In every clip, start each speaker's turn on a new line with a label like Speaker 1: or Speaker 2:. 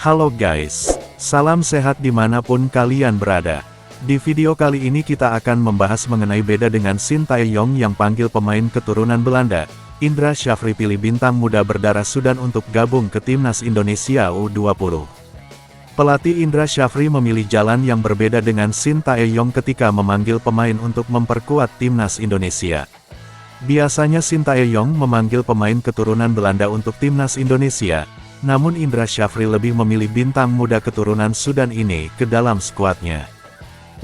Speaker 1: Halo guys, salam sehat dimanapun kalian berada. Di video kali ini kita akan membahas mengenai beda dengan Shin Tae-yong yang panggil pemain keturunan Belanda. Indra Syafri pilih bintang muda berdarah Sudan untuk gabung ke timnas Indonesia U20. Pelatih Indra Syafri memilih jalan yang berbeda dengan Shin Tae-yong ketika memanggil pemain untuk memperkuat timnas Indonesia. Biasanya Shin Tae-yong memanggil pemain keturunan Belanda untuk timnas Indonesia, namun Indra Syafri lebih memilih bintang muda keturunan Sudan ini ke dalam skuadnya.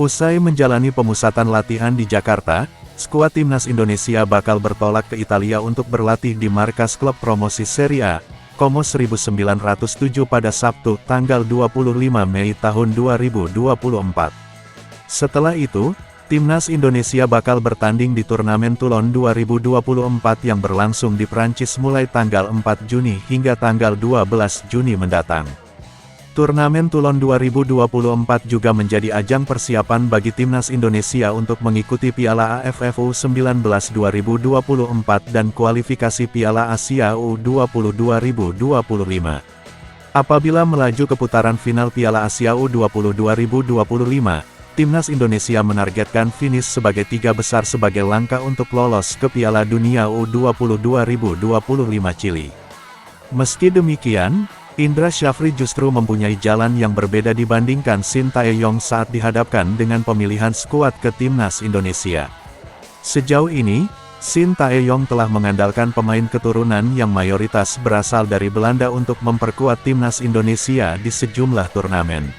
Speaker 1: Usai menjalani pemusatan latihan di Jakarta, skuad timnas Indonesia bakal bertolak ke Italia untuk berlatih di markas klub promosi Serie A, Como 1907 pada Sabtu, tanggal 25 Mei tahun 2024. Setelah itu, timnas Indonesia bakal bertanding di turnamen Toulon 2024 yang berlangsung di Prancis mulai tanggal 4 Juni hingga tanggal 12 Juni mendatang. Turnamen Toulon 2024 juga menjadi ajang persiapan bagi timnas Indonesia untuk mengikuti Piala AFF U19 2024 dan kualifikasi Piala Asia U20 2025. Apabila melaju ke putaran final Piala Asia U20 2025, timnas Indonesia menargetkan finish sebagai tiga besar sebagai langkah untuk lolos ke Piala Dunia U20 2025 Chili. Meski demikian, Indra Syafri justru mempunyai jalan yang berbeda dibandingkan Shin Tae-yong saat dihadapkan dengan pemilihan skuad ke timnas Indonesia. Sejauh ini, Shin Tae-yong telah mengandalkan pemain keturunan yang mayoritas berasal dari Belanda untuk memperkuat timnas Indonesia di sejumlah turnamen.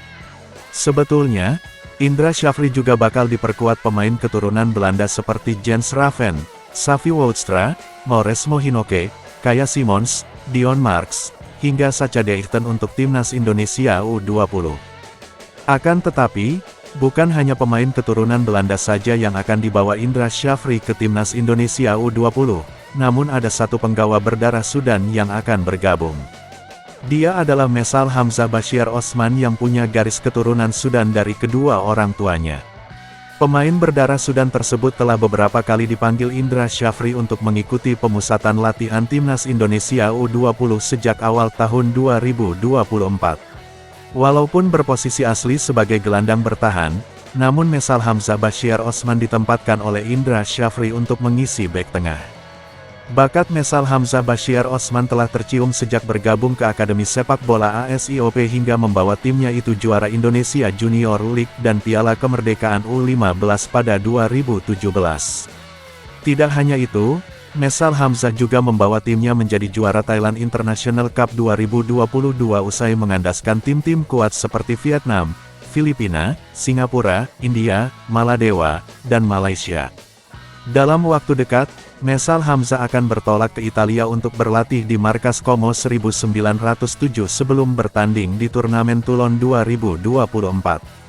Speaker 1: Sebetulnya, Indra Syafri juga bakal diperkuat pemain keturunan Belanda seperti Jens Raven, Xavi Woudstra, Maurice Mohinoke, Kaya Simons, Dion Marks, hingga Sacha Deijten untuk timnas Indonesia U20. Akan tetapi, bukan hanya pemain keturunan Belanda saja yang akan dibawa Indra Syafri ke timnas Indonesia U20, namun ada satu penggawa berdarah Sudan yang akan bergabung. Dia adalah Mesal Hamzah Bashir Osman yang punya garis keturunan Sudan dari kedua orang tuanya. Pemain berdarah Sudan tersebut telah beberapa kali dipanggil Indra Syafri untuk mengikuti pemusatan latihan timnas Indonesia U20 sejak awal tahun 2024. Walaupun berposisi asli sebagai gelandang bertahan, namun Mesal Hamzah Bashir Osman ditempatkan oleh Indra Syafri untuk mengisi bek tengah. Bakat Mesal Hamzah Bashir Osman telah tercium sejak bergabung ke Akademi Sepak Bola ASIOP hingga membawa timnya itu juara Indonesia Junior League dan Piala Kemerdekaan U15 pada 2017. Tidak hanya itu, Mesal Hamzah juga membawa timnya menjadi juara Thailand International Cup 2022 usai mengandaskan tim-tim kuat seperti Vietnam, Filipina, Singapura, India, Maladewa, dan Malaysia. Dalam waktu dekat, Mesal Hamzah akan bertolak ke Italia untuk berlatih di markas Como 1907 sebelum bertanding di turnamen Toulon 2024.